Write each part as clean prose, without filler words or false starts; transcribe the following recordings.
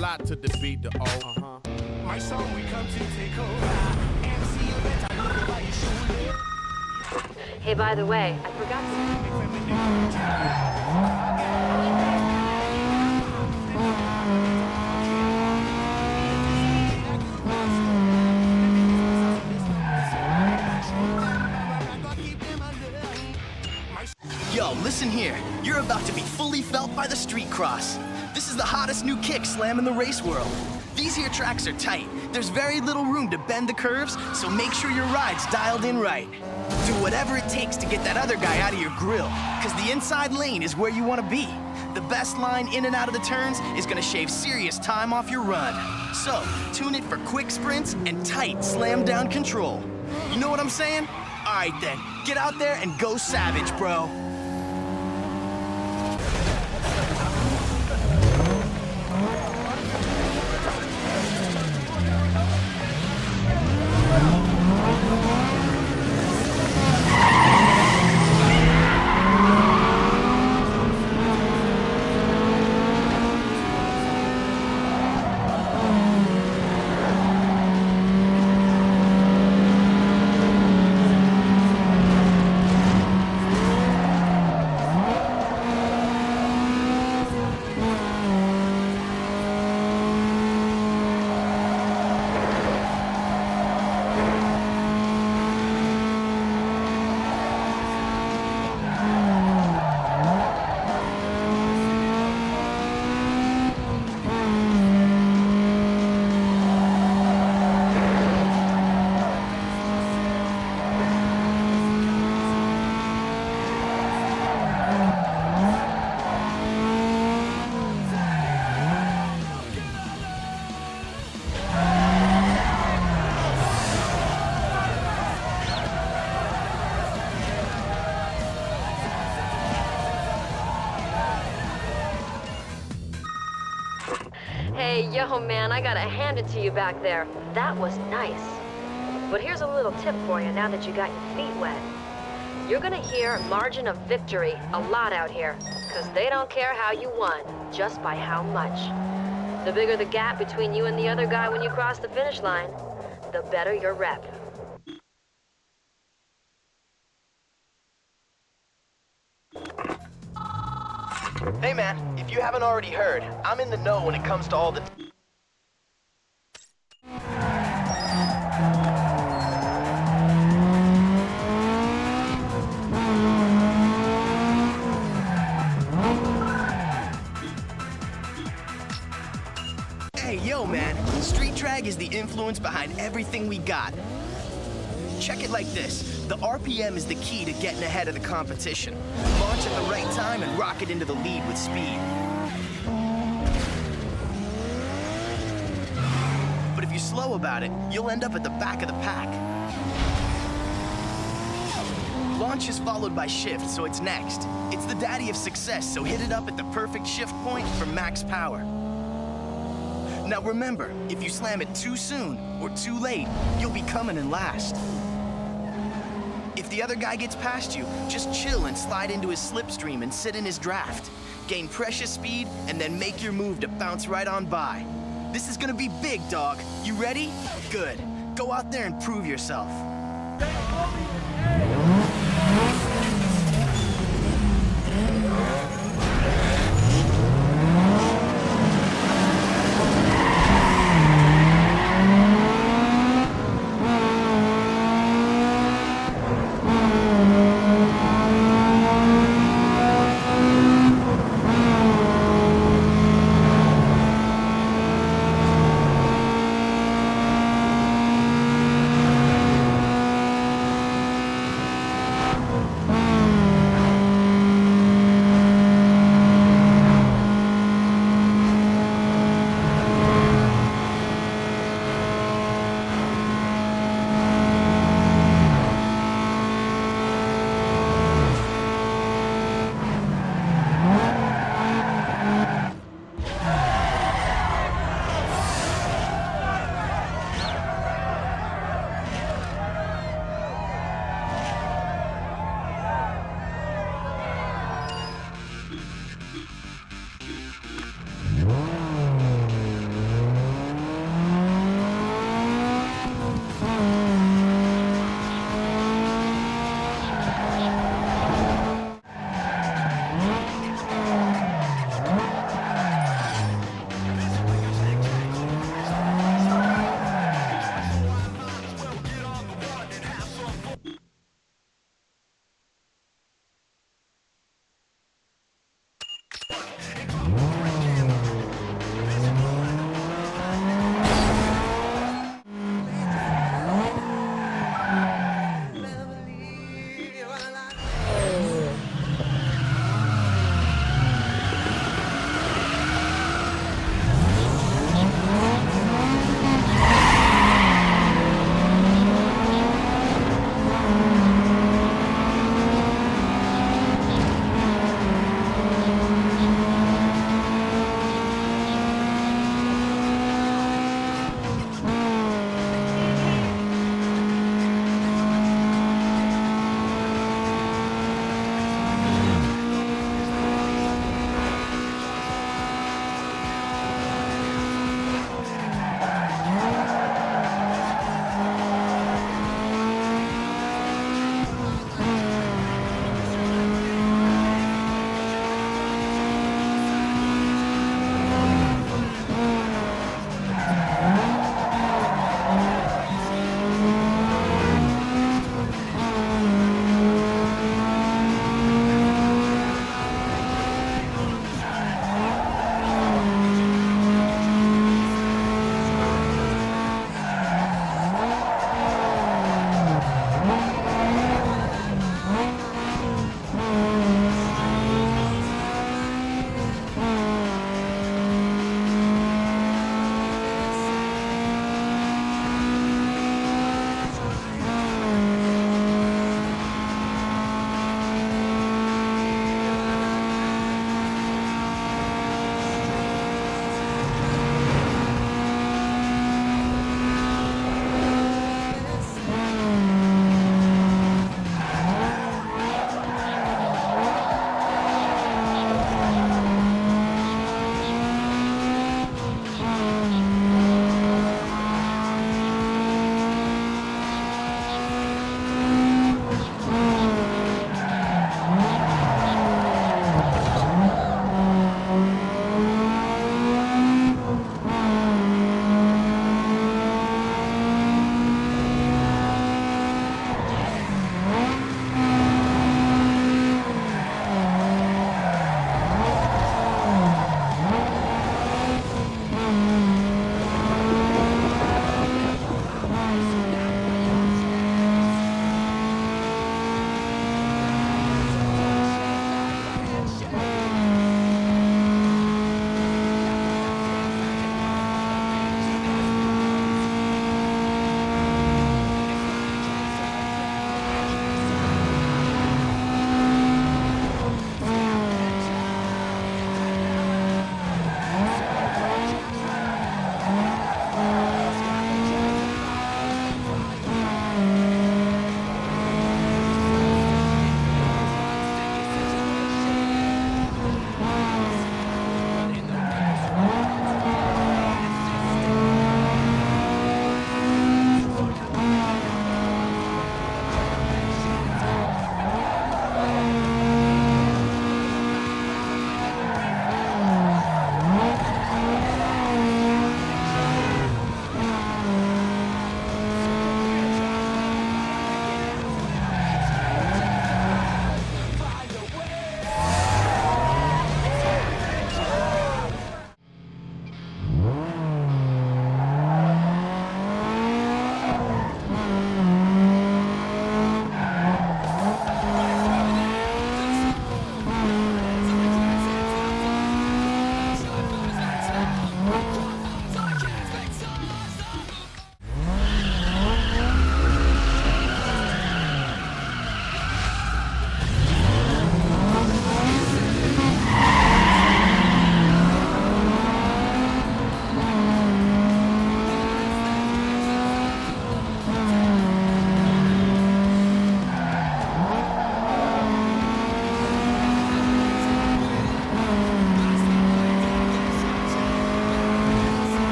lot to defeat the O. My song, we come to take over. MC event, I look over your shoulder. Hey, by the way, I forgot Yo, listen here. You're about to be fully felt by the street cross. This is the hottest new kick slam in the race world. These here tracks are tight. There's very little room to bend the curves, so make sure your ride's dialed in right. Do whatever it takes to get that other guy out of your grill, because the inside lane is where you want to be. The best line in and out of the turns is going to shave serious time off your run. So, tune it for quick sprints and tight slam-down control. You know what I'm saying? All right then, get out there and go savage, bro. Hey, yo, man, I gotta hand it to you back there. That was nice. But here's a little tip for you now that you got your feet wet. You're gonna hear margin of victory a lot out here, because they don't care how you won, just by how much. The bigger the gap between you and the other guy when you cross the finish line, the better your rep. Hey man, if you haven't already heard, I'm in the know when it comes to all the... Hey, yo man, street drag is the influence behind everything we got. Check it like this. The RPM is the key to getting ahead of the competition. Launch at the right time and rocket into the lead with speed. But if you're slow about it, you'll end up at the back of the pack. Launch is followed by shift, so it's next. It's the daddy of success, so hit it up at the perfect shift point for max power. Now remember, if you slam it too soon or too late, you'll be coming in last. If the other guy gets past you, just chill and slide into his slipstream and sit in his draft. Gain precious speed and then make your move to bounce right on by. This is gonna be big, dog. You ready? Good. Go out there and prove yourself.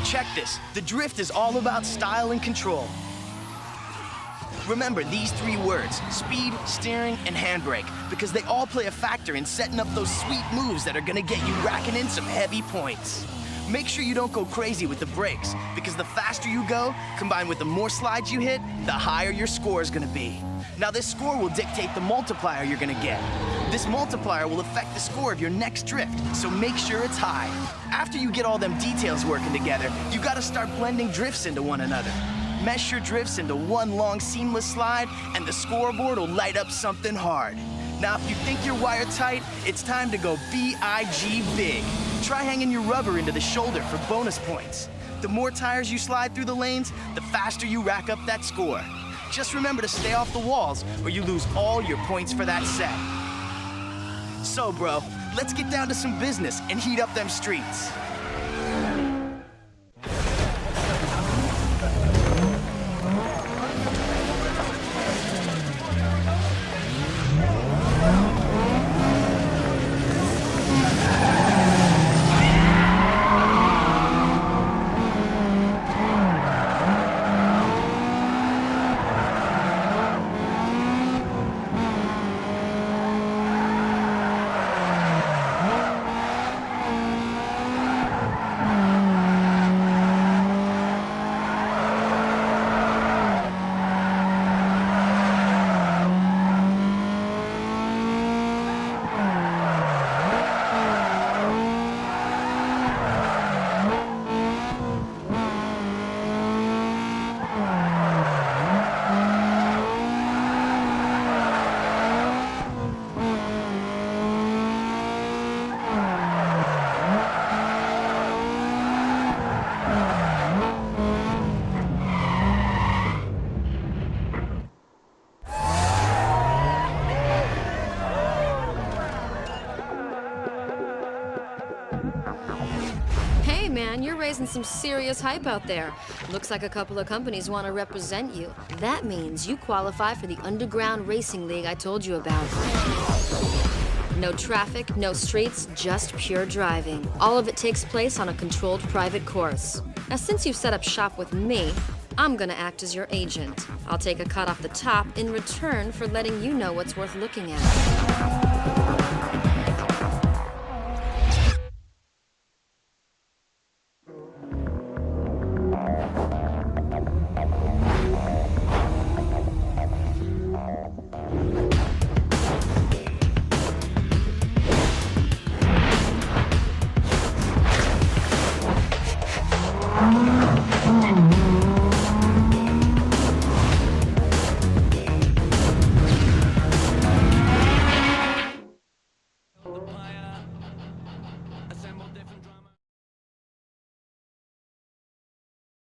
Check this. The drift is all about style and control. Remember these 3 words: speed, steering, and handbrake, because they all play a factor in setting up those sweet moves that are gonna get you racking in some heavy points. Make sure you don't go crazy with the brakes, because the faster you go, combined with the more slides you hit, the higher your score is gonna be. Now this score will dictate the multiplier you're gonna get. This multiplier will affect the score of your next drift, so make sure it's high. After you get all them details working together, you gotta start blending drifts into one another. Mesh your drifts into one long seamless slide, and the scoreboard will light up something hard. Now if you think you're wired tight, it's time to go B-I-G big. Try hanging your rubber into the shoulder for bonus points. The more tires you slide through the lanes, the faster you rack up that score. Just remember to stay off the walls, or you lose all your points for that set. So bro, let's get down to some business and heat up them streets. Hey man, you're raising some serious hype out there. Looks like a couple of companies want to represent you. That means you qualify for the Underground Racing League I told you about. No traffic, no streets, just pure driving. All of it takes place on a controlled private course. Now since you've set up shop with me, I'm gonna act as your agent. I'll take a cut off the top in return for letting you know what's worth looking at.